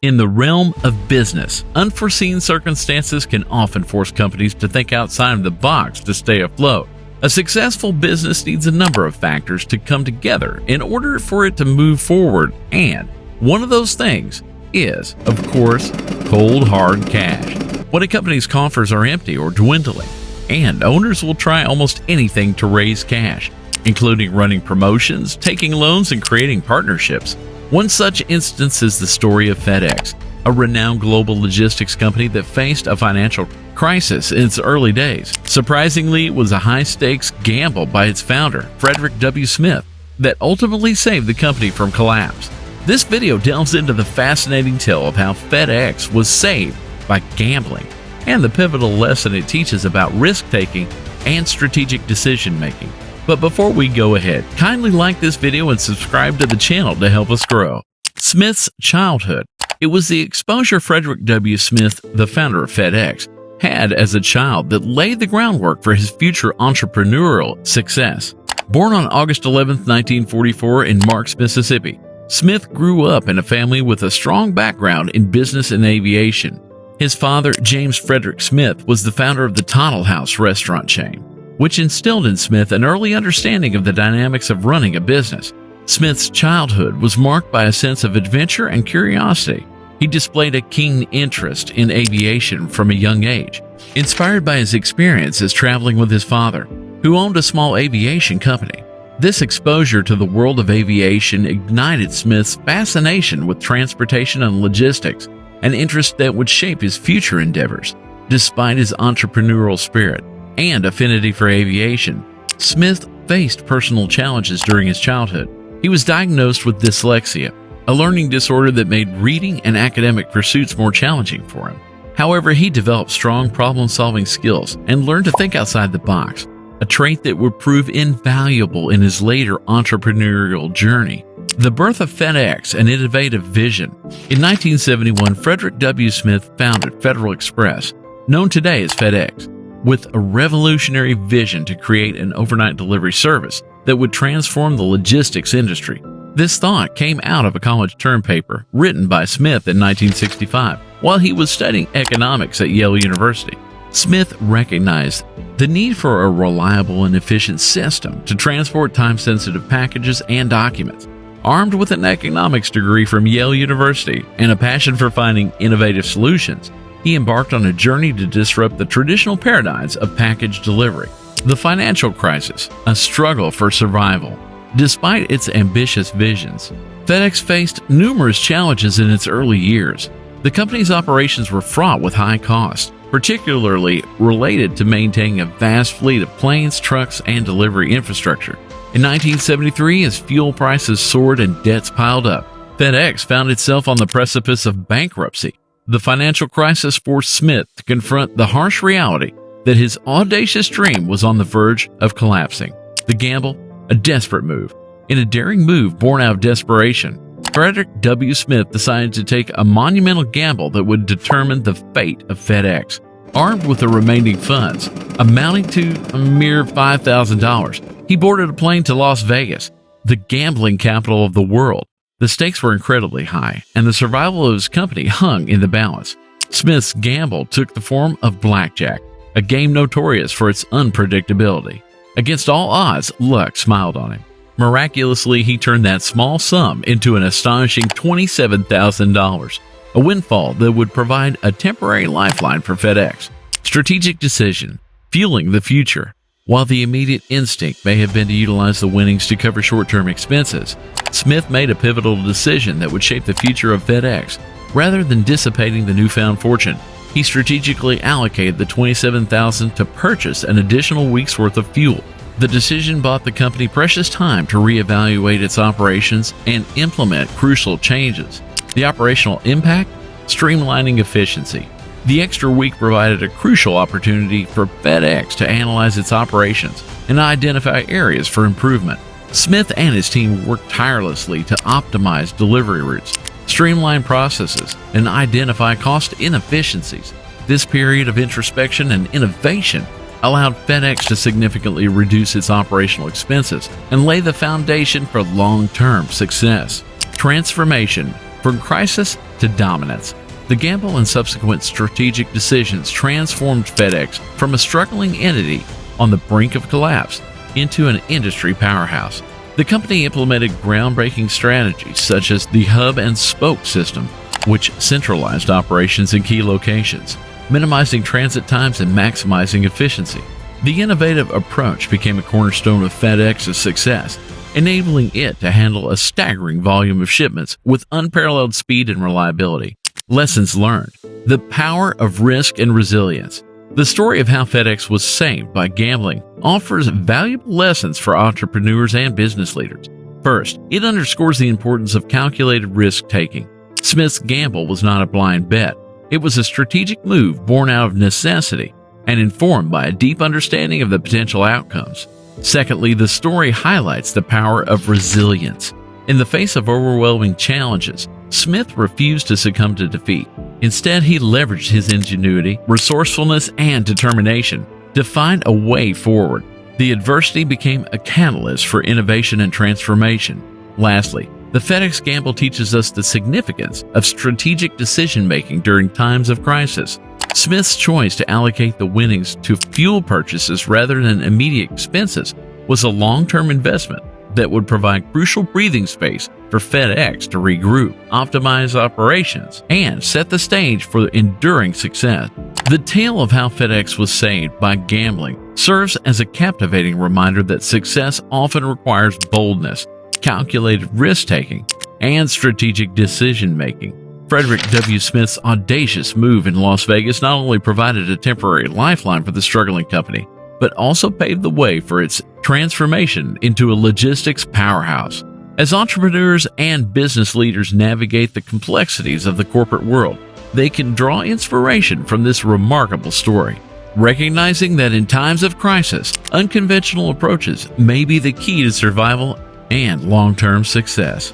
In the realm of business, unforeseen circumstances can often force companies to think outside of the box to stay afloat. A successful business needs a number of factors to come together in order for it to move forward, and one of those things is, of course, cold hard cash. When a company's coffers are empty or dwindling, and owners will try almost anything to raise cash, including running promotions, taking loans, and creating partnerships. One such instance is the story of FedX, a renowned global logistics company that faced a financial crisis in its early days. Surprisingly, it was a high-stakes gamble by its founder, Frederick W. Smith, that ultimately saved the company from collapse. This video delves into the fascinating tale of how FedX was saved by gambling and the pivotal lesson it teaches about risk-taking and strategic decision-making. But before we go ahead, kindly like this video and subscribe to the channel to help us grow. Smith's childhood. It was the exposure Frederick W. Smith, the founder of FedX, had as a child that laid the groundwork for his future entrepreneurial success. Born on August 11, 1944 in Marks, Mississippi, Smith grew up in a family with a strong background in business and aviation. His father, James Frederick Smith, was the founder of the Tuttle House restaurant chain, which instilled in Smith an early understanding of the dynamics of running a business. Smith's childhood was marked by a sense of adventure and curiosity. He displayed a keen interest in aviation from a young age, inspired by his experiences traveling with his father, who owned a small aviation company. This exposure to the world of aviation ignited Smith's fascination with transportation and logistics, an interest that would shape his future endeavors. Despite his entrepreneurial spirit and affinity for aviation, Smith faced personal challenges during his childhood. He was diagnosed with dyslexia, a learning disorder that made reading and academic pursuits more challenging for him. However, he developed strong problem-solving skills and learned to think outside the box, a trait that would prove invaluable in his later entrepreneurial journey. The birth of FedX, an innovative vision. In 1971, Frederick W. Smith founded Federal Express, known today as FedX, with a revolutionary vision to create an overnight delivery service that would transform the logistics industry. This thought came out of a college term paper written by Smith in 1965 while he was studying economics at Yale University. Smith recognized the need for a reliable and efficient system to transport time-sensitive packages and documents. Armed with an economics degree from Yale University and a passion for finding innovative solutions, he embarked on a journey to disrupt the traditional paradigms of package delivery. The financial crisis, a struggle for survival. Despite its ambitious visions, FedEx faced numerous challenges in its early years. The company's operations were fraught with high costs, particularly related to maintaining a vast fleet of planes, trucks, and delivery infrastructure. In 1973, as fuel prices soared and debts piled up, FedEx found itself on the precipice of bankruptcy. The financial crisis forced Smith to confront the harsh reality that his audacious dream was on the verge of collapsing. The gamble, a desperate move. In a daring move born out of desperation, Frederick W. Smith decided to take a monumental gamble that would determine the fate of FedX. Armed with the remaining funds, amounting to a mere $5,000, he boarded a plane to Las Vegas, the gambling capital of the world. The stakes were incredibly high, and the survival of his company hung in the balance. Smith's gamble took the form of blackjack, a game notorious for its unpredictability. Against all odds, luck smiled on him. Miraculously, he turned that small sum into an astonishing $27,000, a windfall that would provide a temporary lifeline for FedX. Strategic decision, fueling the future. While the immediate instinct may have been to utilize the winnings to cover short-term expenses, Smith made a pivotal decision that would shape the future of FedX. Rather than dissipating the newfound fortune, he strategically allocated the $27,000 to purchase an additional week's worth of fuel. The decision bought the company precious time to reevaluate its operations and implement crucial changes. The operational impact? Streamlining efficiency. The extra week provided a crucial opportunity for FedX to analyze its operations and identify areas for improvement. Smith and his team worked tirelessly to optimize delivery routes, streamline processes, and identify cost inefficiencies. This period of introspection and innovation allowed FedX to significantly reduce its operational expenses and lay the foundation for long-term success. Transformation. From crisis to dominance. The gamble and subsequent strategic decisions transformed FedEx from a struggling entity on the brink of collapse into an industry powerhouse. The company implemented groundbreaking strategies such as the hub and spoke system, which centralized operations in key locations, minimizing transit times and maximizing efficiency. The innovative approach became a cornerstone of FedEx's success, enabling it to handle a staggering volume of shipments with unparalleled speed and reliability. Lessons learned: the power of risk and resilience. The story of how FedEx was saved by gambling offers valuable lessons for entrepreneurs and business leaders. First, it underscores the importance of calculated risk-taking. Smith's gamble was not a blind bet. It was a strategic move born out of necessity and informed by a deep understanding of the potential outcomes. Secondly, the story highlights the power of resilience. In the face of overwhelming challenges, Smith refused to succumb to defeat. Instead, he leveraged his ingenuity, resourcefulness, and determination to find a way forward. The adversity became a catalyst for innovation and transformation. Lastly, the FedEx gamble teaches us the significance of strategic decision-making during times of crisis. Smith's choice to allocate the winnings to fuel purchases rather than immediate expenses was a long-term investment that would provide crucial breathing space for FedEx to regroup, optimize operations, and set the stage for enduring success. The tale of how FedEx was saved by gambling serves as a captivating reminder that success often requires boldness, calculated risk-taking, and strategic decision-making. Frederick W. Smith's audacious move in Las Vegas not only provided a temporary lifeline for the struggling company, but also paved the way for its transformation into a logistics powerhouse. As entrepreneurs and business leaders navigate the complexities of the corporate world, they can draw inspiration from this remarkable story, recognizing that in times of crisis, unconventional approaches may be the key to survival and long-term success.